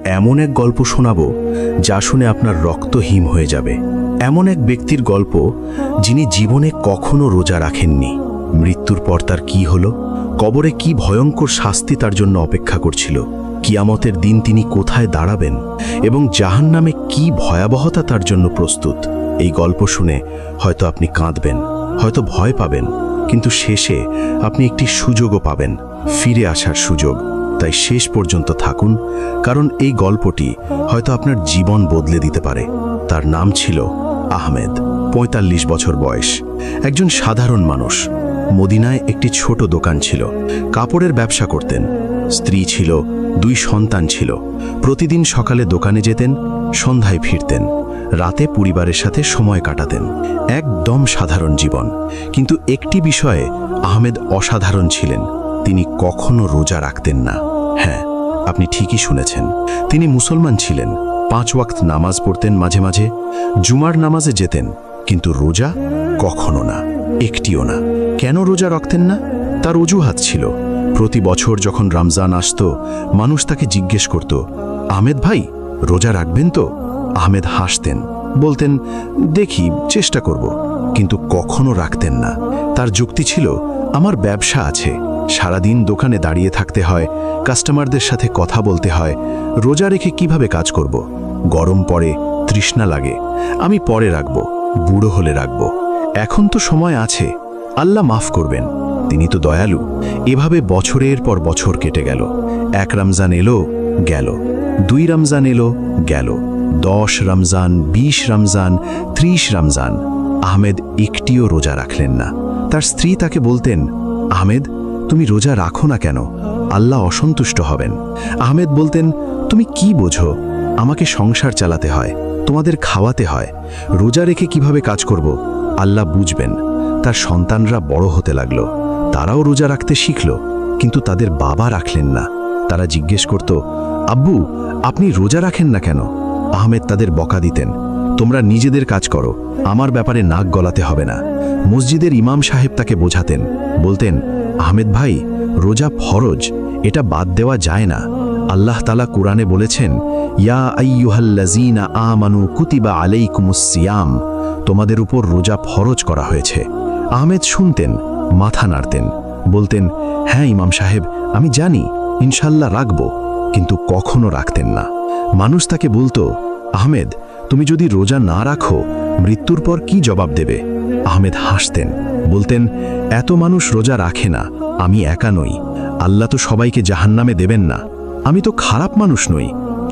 এমন এক গল্প শোনাবো যা শুনে আপনার রক্ত হিম হয়ে যাবে। এমন এক ব্যক্তির গল্প যিনি জীবনে কখনো রোজা রাখেননি। মৃত্যুর পর তার কি হলো, কবরে কি ভয়ঙ্কর শাস্তি তার জন্য অপেক্ষা করছিল, কিয়ামতের দিন তিনি কোথায় দাঁড়াবেন এবং জাহান্নামে কি ভয়াবহতা তার জন্য প্রস্তুত। এই গল্প শুনে হয়তো আপনি কাঁদবেন, হয়তো ভয় পাবেন, কিন্তু শেষে আপনি একটি সুযোগও পাবেন, ফিরে আসার সুযোগ। তাই শেষ পর্যন্ত থাকুন, কারণ এই গল্পটি হয়তো আপনার জীবন বদলে দিতে পারে। তার নাম ছিল আহমেদ। ৪৫ বছর বয়স, একজন সাধারণ মানুষ। মদিনায় একটি ছোট দোকান ছিল, কাপড়ের ব্যবসা করতেন। স্ত্রী ছিল, 2 সন্তান ছিল। প্রতিদিন সকালে দোকানে যেতেন, সন্ধ্যায় ফিরতেন, রাতে পরিবারের সাথে সময় কাটাতেন। একদম সাধারণ জীবন, কিন্তু একটি বিষয়ে আহমেদ অসাধারণ ছিলেন। তিনি কখনো রোজা রাখতেন না। হ্যাঁ, আপনি ঠিকই শুনেছেন, তিনি মুসলমান ছিলেন। 5 ওয়াক্ত নামাজ পড়তেন, মাঝে মাঝে জুমার নামাজে যেতেন, কিন্তু রোজা কখনো না, একটিও না। কেন রোজা রাখতেন না? তার অজুহাত ছিল। প্রতি বছর যখন রমজান আসত, মানুষ তাকে জিজ্ঞেস করত, আহমেদ ভাই, রোজা রাখবেন তো? আহমেদ হাসতেন, বলতেন, দেখি, চেষ্টা করব, কিন্তু কখনো রাখতেন না। তার যুক্তি ছিল, আমার ব্যবসা আছে, সারাদিন দোকানে দাঁড়িয়ে থাকতে হয়, কাস্টমারদের সাথে কথা বলতে হয়, রোজা রেখে কিভাবে কাজ করব? গরম পড়ে, তৃষ্ণা লাগে, আমি পরে রাখব, বুড়ো হলে রাখব, এখন তো সময় আছে, আল্লাহ মাফ করবেন, তিনি তো দয়ালু। এভাবে বছরের পর বছর কেটে গেল। 1 রমজান এলো, গেল, 2 রমজান এলো, গেল, 10 রমজান, 20 রমজান, 30 রমজান। আহমেদ একটিও রোজা রাখলেন না। তার স্ত্রী তাকে বলতেন, আহমেদ, তুমি রোজা রাখো না কেন? আল্লাহ অসন্তুষ্ট হবেন। আহমেদ বলতেন, তুমি কি বোঝো? আমাকে সংসার চালাতে হয়, তোমাদের খাওয়াতে হয়, রোজা রেখে কিভাবে কাজ করব? আল্লাহ বুঝবেন। তার সন্তানরা বড় হতে লাগলো, তারাও রোজা রাখতে শিখল, কিন্তু তাদের বাবা রাখলেন না। তারা জিজ্ঞেস করত, আব্বু, আপনি রোজা রাখেন না কেন? আহমেদ তাদের বকা দিতেন, তোমরা নিজেদের কাজ করো, আমার ব্যাপারে নাক গলাতে হবে না। মসজিদের ইমাম সাহেব তাকে বোঝাতেন, বলতেন, আহমেদ ভাই, রোজা ফরজ, এটা বাদ দেওয়া যায় না। আল্লাহ তাআলা কুরআনে বলেছেন, ইয়া আইয়ুহাল্লাযীনা আমানু কুতিবা আলাইকুমুস সিয়াম, তোমাদের উপর রোজা ফরজ করা হয়েছে। আহমেদ শুনতেন, মাথা নাড়তেন, বলতেন, হ্যাঁ ইমাম সাহেব, আমি জানি, ইনশাল্লাহ রাখব, কিন্তু কখনো রাখতেন না। মানুষ তাকে বলতো, আহমেদ, তুমি যদি রোজা না রাখো, মৃত্যুর পর কি জবাব দেবে? আহমেদ হাসতেন, বলতেন, এত মানুষ রোজা রাখে না, আমি একা নই, আল্লাহ তো সবাইকে জাহান্নামে দেবেন না, আমি তো খারাপ মানুষ নই,